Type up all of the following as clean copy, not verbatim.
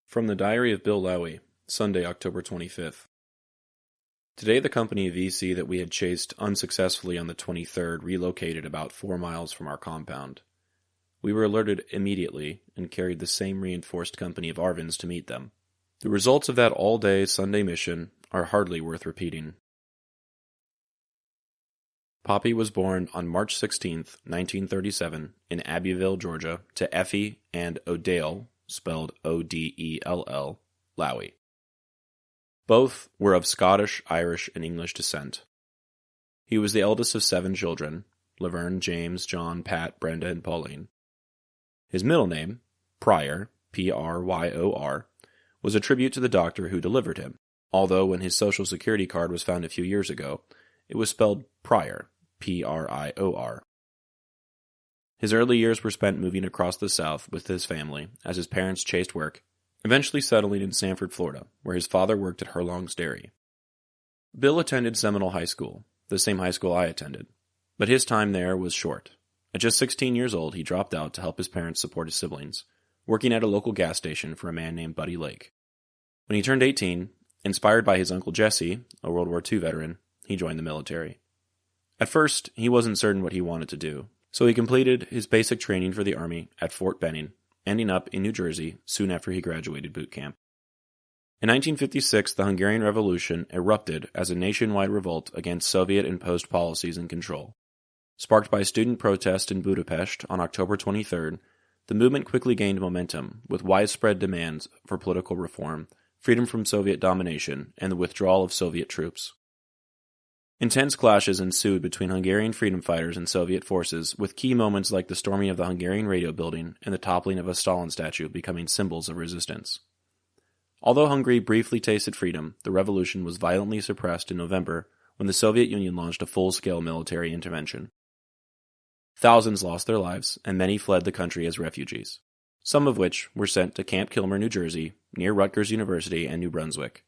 From the Diary of Bill Lowie, Sunday, October 25th. Today the company VC that we had chased unsuccessfully on the 23rd relocated about 4 miles from our compound. We were alerted immediately and carried the same reinforced company of ARVNs to meet them. The results of that all-day Sunday mission are hardly worth repeating. Popi was born on March 16th, 1937, in Abbeville, Georgia, to Effie and Odell, spelled O-D-E-L-L, Lowie. Both were of Scottish, Irish, and English descent. He was the eldest of 7 children, Laverne, James, John, Pat, Brenda, and Pauline. His middle name, Pryor, P-R-Y-O-R, was a tribute to the doctor who delivered him, although when his Social Security card was found a few years ago, it was spelled Pryor, P-R-I-O-R. His early years were spent moving across the South with his family as his parents chased work, eventually settling in Sanford, Florida, where his father worked at Herlong's Dairy. Bill attended Seminole High School, the same high school I attended, but his time there was short. At just 16 years old, he dropped out to help his parents support his siblings, working at a local gas station for a man named Buddy Lake. When he turned 18, inspired by his uncle Jesse, a World War II veteran, he joined the military. At first, he wasn't certain what he wanted to do, so he completed his basic training for the Army at Fort Benning, ending up in New Jersey soon after he graduated boot camp. In 1956, the Hungarian Revolution erupted as a nationwide revolt against Soviet-imposed policies and control. Sparked by student protest in Budapest on October 23rd, the movement quickly gained momentum, with widespread demands for political reform, freedom from Soviet domination, and the withdrawal of Soviet troops. Intense clashes ensued between Hungarian freedom fighters and Soviet forces, with key moments like the storming of the Hungarian radio building and the toppling of a Stalin statue becoming symbols of resistance. Although Hungary briefly tasted freedom, the revolution was violently suppressed in November when the Soviet Union launched a full-scale military intervention. Thousands lost their lives, and many fled the country as refugees, some of which were sent to Camp Kilmer, New Jersey, near Rutgers University and New Brunswick.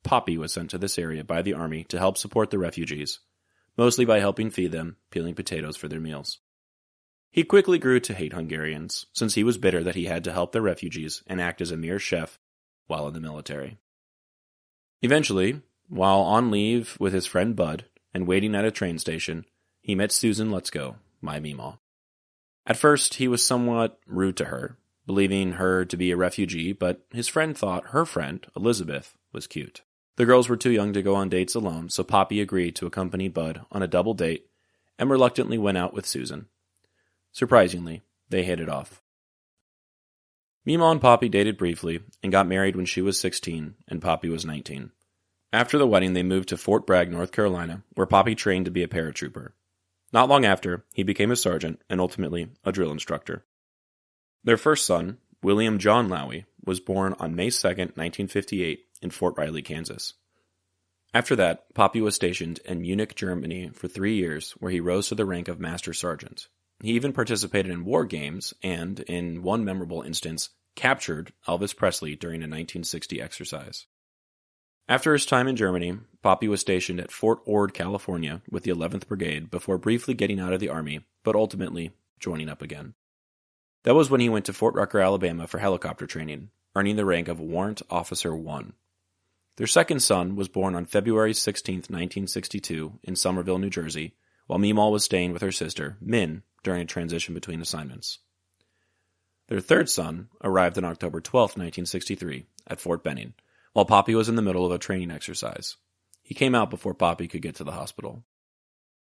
Popi was sent to this area by the Army to help support the refugees, mostly by helping feed them, peeling potatoes for their meals. He quickly grew to hate Hungarians, since he was bitter that he had to help the refugees and act as a mere chef while in the military. Eventually, while on leave with his friend Bud and waiting at a train station, he met Susan Lutzko, my Meemaw. At first, he was somewhat rude to her, believing her to be a refugee, but his friend thought her friend, Elizabeth, was cute. The girls were too young to go on dates alone, so Popi agreed to accompany Bud on a double date and reluctantly went out with Susan. Surprisingly, they hit it off. Meemaw and Popi dated briefly and got married when she was 16 and Popi was 19. After the wedding, they moved to Fort Bragg, North Carolina, where Popi trained to be a paratrooper. Not long after, he became a sergeant and ultimately a drill instructor. Their first son, William John Lowie, was born on May 2, 1958, in Fort Riley, Kansas. After that, Popi was stationed in Munich, Germany for 3 years, where he rose to the rank of Master Sergeant. He even participated in war games and, in one memorable instance, captured Elvis Presley during a 1960 exercise. After his time in Germany, Popi was stationed at Fort Ord, California, with the 11th Brigade before briefly getting out of the Army, but ultimately joining up again. That was when he went to Fort Rucker, Alabama for helicopter training, earning the rank of Warrant Officer 1. Their second son was born on February 16, 1962, in Somerville, New Jersey, while Meemaw was staying with her sister, Min, during a transition between assignments. Their third son arrived on October 12, 1963, at Fort Benning, while Popi was in the middle of a training exercise. He came out before Popi could get to the hospital.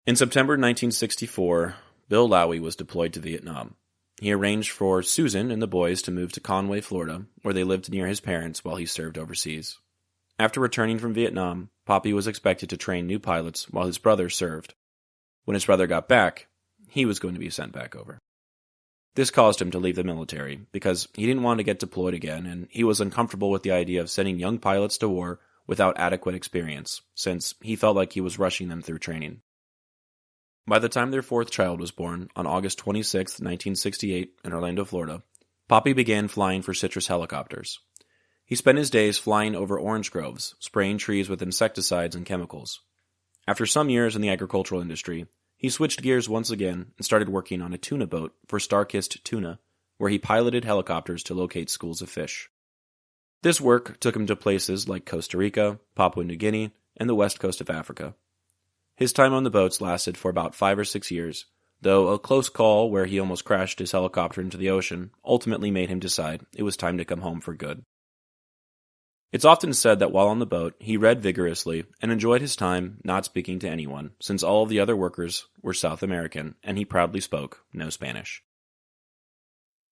In September 1964, Bill Lowie was deployed to Vietnam. He arranged for Susan and the boys to move to Conway, Florida, where they lived near his parents while he served overseas. After returning from Vietnam, Popi was expected to train new pilots while his brother served. When his brother got back, he was going to be sent back over. This caused him to leave the military because he didn't want to get deployed again, and he was uncomfortable with the idea of sending young pilots to war without adequate experience, since he felt like he was rushing them through training. By the time their fourth child was born, on August 26, 1968, in Orlando, Florida, Popi began flying for Citrus helicopters. He spent his days flying over orange groves, spraying trees with insecticides and chemicals. After some years in the agricultural industry, he switched gears once again and started working on a tuna boat for Starkist Tuna, where he piloted helicopters to locate schools of fish. This work took him to places like Costa Rica, Papua New Guinea, and the west coast of Africa. His time on the boats lasted for about 5 or 6 years, though a close call where he almost crashed his helicopter into the ocean ultimately made him decide it was time to come home for good. It's often said that while on the boat, he read vigorously and enjoyed his time not speaking to anyone, since all of the other workers were South American, and he proudly spoke no Spanish.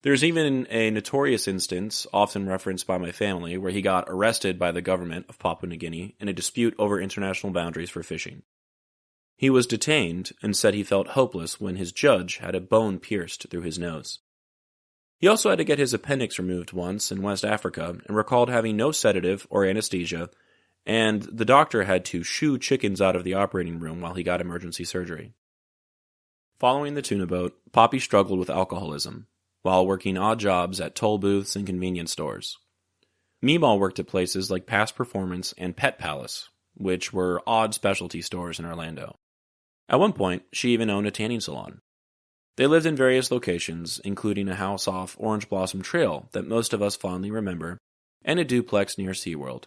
There's even a notorious instance, often referenced by my family, where he got arrested by the government of Papua New Guinea in a dispute over international boundaries for fishing. He was detained and said he felt hopeless when his judge had a bone pierced through his nose. He also had to get his appendix removed once in West Africa and recalled having no sedative or anesthesia, and the doctor had to shoo chickens out of the operating room while he got emergency surgery. Following the tuna boat, Popi struggled with alcoholism, while working odd jobs at toll booths and convenience stores. Meemaw worked at places like Past Performance and Pet Palace, which were odd specialty stores in Orlando. At one point, she even owned a tanning salon. They lived in various locations, including a house off Orange Blossom Trail that most of us fondly remember, and a duplex near SeaWorld.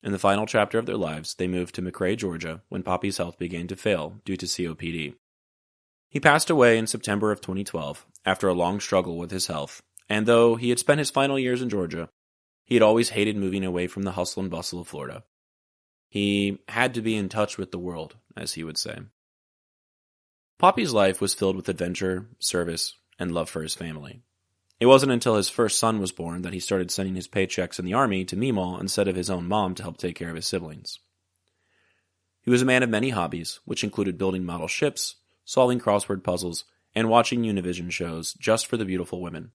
In the final chapter of their lives, they moved to McRae, Georgia, when Popi's health began to fail due to COPD. He passed away in September of 2012 after a long struggle with his health, and though he had spent his final years in Georgia, he had always hated moving away from the hustle and bustle of Florida. He had to be in touch with the world, as he would say. Popi's life was filled with adventure, service, and love for his family. It wasn't until his first son was born that he started sending his paychecks in the army to Meemaw instead of his own mom to help take care of his siblings. He was a man of many hobbies, which included building model ships, solving crossword puzzles, and watching Univision shows just for the beautiful women.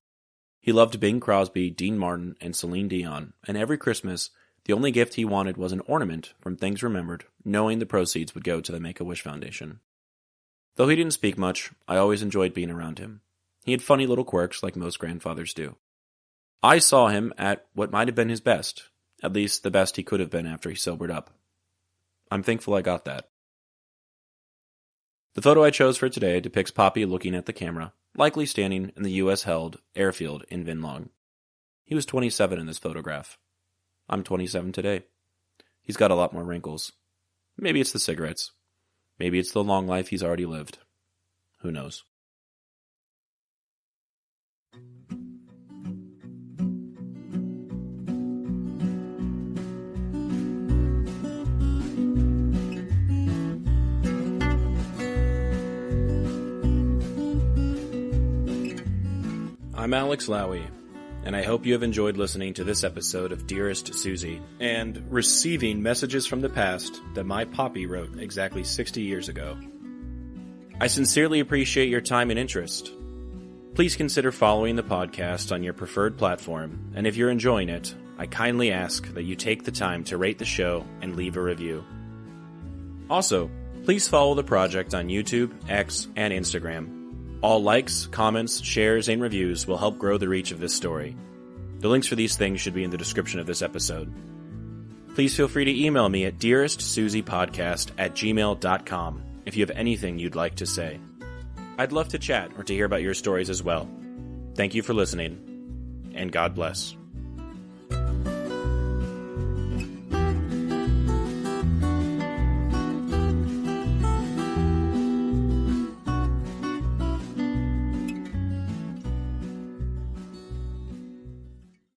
He loved Bing Crosby, Dean Martin, and Celine Dion, and every Christmas, the only gift he wanted was an ornament from Things Remembered, knowing the proceeds would go to the Make-A-Wish Foundation. Though he didn't speak much, I always enjoyed being around him. He had funny little quirks like most grandfathers do. I saw him at what might have been his best, at least the best he could have been after he sobered up. I'm thankful I got that. The photo I chose for today depicts Popi looking at the camera, likely standing in the U.S.-held airfield in Vinh Long. He was 27 in this photograph. I'm 27 today. He's got a lot more wrinkles. Maybe it's the cigarettes. Maybe it's the long life he's already lived. Who knows? I'm Alex Lowie, and I hope you have enjoyed listening to this episode of Dearest Suzie, and receiving messages from the past that my Popi wrote exactly 60 years ago. I sincerely appreciate your time and interest. Please consider following the podcast on your preferred platform, and if you're enjoying it, I kindly ask that you take the time to rate the show and leave a review. Also, please follow the project on YouTube, X, and Instagram. All likes, comments, shares, and reviews will help grow the reach of this story. The links for these things should be in the description of this episode. Please feel free to email me at dearestsuziepodcast@gmail.com if you have anything you'd like to say. I'd love to chat or to hear about your stories as well. Thank you for listening, and God bless.